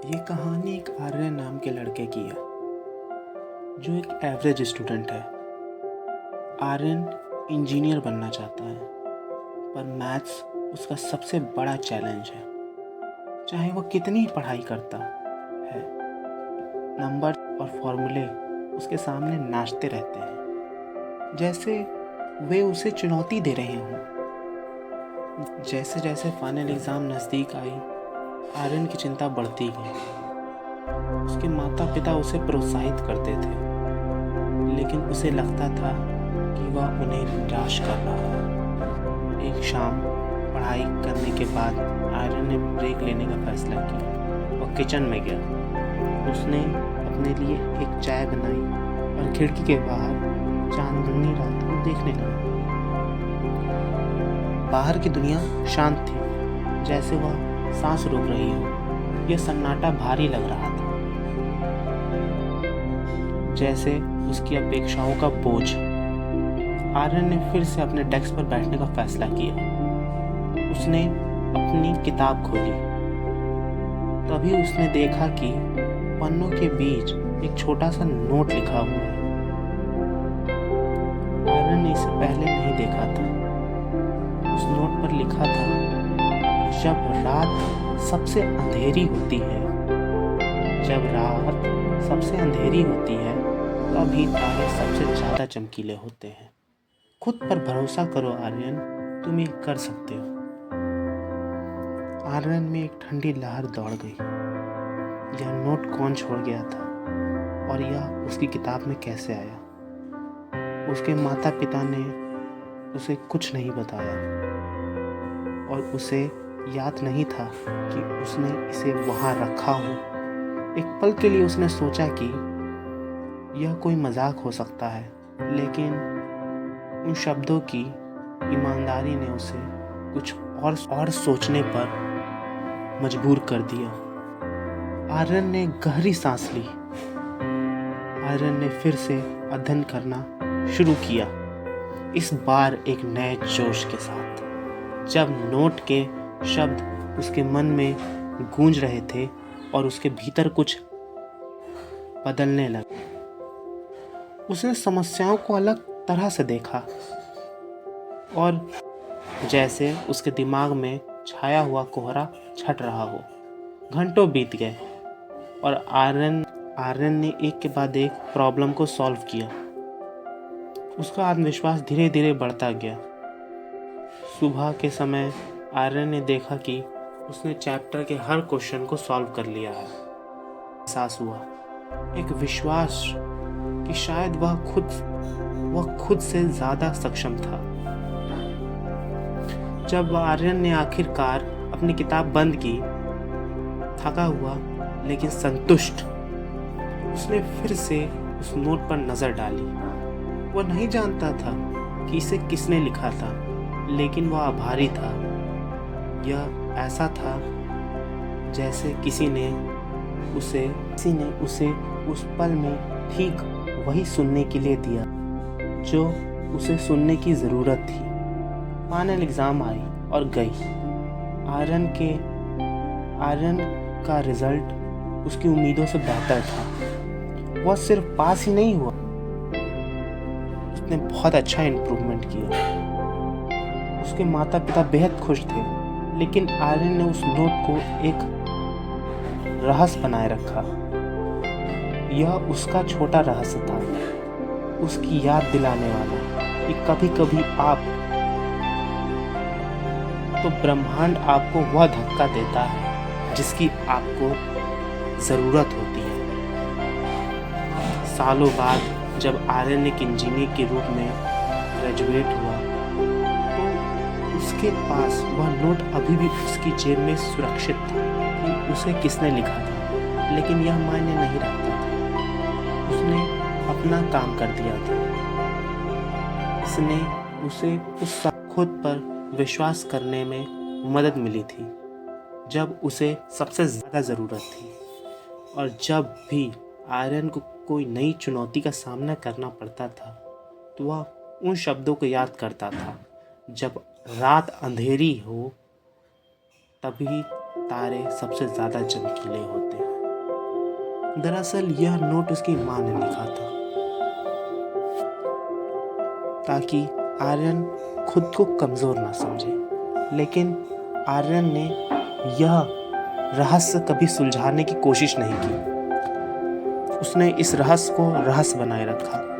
ये कहानी एक आर्यन नाम के लड़के की है जो एक एवरेज स्टूडेंट है। आर्यन इंजीनियर बनना चाहता है पर मैथ्स उसका सबसे बड़ा चैलेंज है। चाहे वो कितनी ही पढ़ाई करता है, नंबर और फॉर्मूले उसके सामने नाचते रहते हैं जैसे वे उसे चुनौती दे रहे हों। जैसे जैसे फाइनल एग्ज़ाम नज़दीक आई, आर्यन की चिंता बढ़ती गई। उसके माता पिता उसे प्रोत्साहित करते थे, लेकिन उसे लगता था कि वह उन्हें निराश कर रहा है। एक शाम पढ़ाई करने के बाद आर्यन ने ब्रेक लेने का फैसला किया और किचन में गया। उसने अपने लिए एक चाय बनाई और खिड़की के बाहर चांदनी रात को देखने लगा। बाहर की दुनिया शांत थी, जैसे वह सांस रोक रही हो। यह सन्नाटा भारी लग रहा था, जैसे उसकी अपेक्षाओं का बोझ। आर्यन ने फिर से अपने डेस्क पर बैठने का फैसला किया। उसने अपनी किताब खोली। तभी उसने देखा कि पन्नों के बीच एक छोटा सा नोट लिखा हुआ है। आर्यन ने इसे पहले नहीं देखा था। उस नोट पर लिखा था, जब रात सबसे अंधेरी होती है, जब रात सबसे अंधेरी होती है तभी तारे सबसे ज़्यादा चमकीले होते हैं। खुद पर भरोसा करो आर्यन, तुम ये कर सकते हो। आर्यन में एक ठंडी लहर दौड़ गई। यह नोट कौन छोड़ गया था और यह उसकी किताब में कैसे आया? उसके माता पिता ने उसे कुछ नहीं बताया और उसे याद नहीं था कि उसने इसे वहाँ रखा हो। एक पल के लिए उसने सोचा कि यह कोई मजाक हो सकता है, लेकिन उन शब्दों की ईमानदारी ने उसे कुछ और सोचने पर मजबूर कर दिया। आर्यन ने गहरी सांस ली। आर्यन ने फिर से अध्ययन करना शुरू किया, इस बार एक नए जोश के साथ। जब नोट के शब्द उसके मन में गूंज रहे थे और उसके भीतर कुछ बदलने लगे, उसने समस्याओं को अलग तरह से देखा और जैसे उसके दिमाग में छाया हुआ कोहरा छट रहा हो। घंटों बीत गए और आर्यन ने एक के बाद एक प्रॉब्लम को सॉल्व किया। उसका आत्मविश्वास धीरे धीरे बढ़ता गया। सुबह के समय आर्यन ने देखा कि उसने चैप्टर के हर क्वेश्चन को सॉल्व कर लिया है। एहसास हुआ, एक विश्वास कि शायद वह खुद से ज़्यादा सक्षम था। जब आर्यन ने आखिरकार अपनी किताब बंद की, थका हुआ लेकिन संतुष्ट, उसने फिर से उस नोट पर नज़र डाली। वह नहीं जानता था कि इसे किसने लिखा था, लेकिन वह आभारी था। यह ऐसा था जैसे किसी ने उसे उस पल में ठीक वही सुनने के लिए दिया जो उसे सुनने की ज़रूरत थी। फाइनल एग्ज़ाम आई और गई। आर्यन का रिज़ल्ट उसकी उम्मीदों से बेहतर था। वह सिर्फ पास ही नहीं हुआ, उसने बहुत अच्छा इम्प्रूवमेंट किया। उसके माता पिता बेहद खुश थे, लेकिन आर्यन ने उस नोट को एक रहस्य बनाए रखा। यह उसका छोटा रहस्य था, उसकी याद दिलाने वाला कि कभी कभी ब्रह्मांड आपको वह धक्का देता है जिसकी आपको ज़रूरत होती है। सालों बाद जब आर्यन एक इंजीनियर के रूप में ग्रेजुएट हुआ, तो उसके पास वह नोट अभी भी उसकी जेब में सुरक्षित था कि उसे किसने लिखा था, लेकिन यह मायने नहीं रखता था। उसने अपना काम कर दिया था। इसने उसे खुद पर विश्वास करने में मदद मिली थी जब उसे सबसे ज़्यादा ज़रूरत थी। और जब भी आर्यन को कोई नई चुनौती का सामना करना पड़ता था, तो वह उन शब्दों को याद करता था, जब रात अंधेरी हो तभी तारे सबसे ज़्यादा चमकीले होते हैं। दरअसल यह नोट उसकी माँ ने लिखा था ताकि आर्यन खुद को कमज़ोर ना समझे। लेकिन आर्यन ने यह रहस्य कभी सुलझाने की कोशिश नहीं की। उसने इस रहस्य को रहस्य बनाए रखा।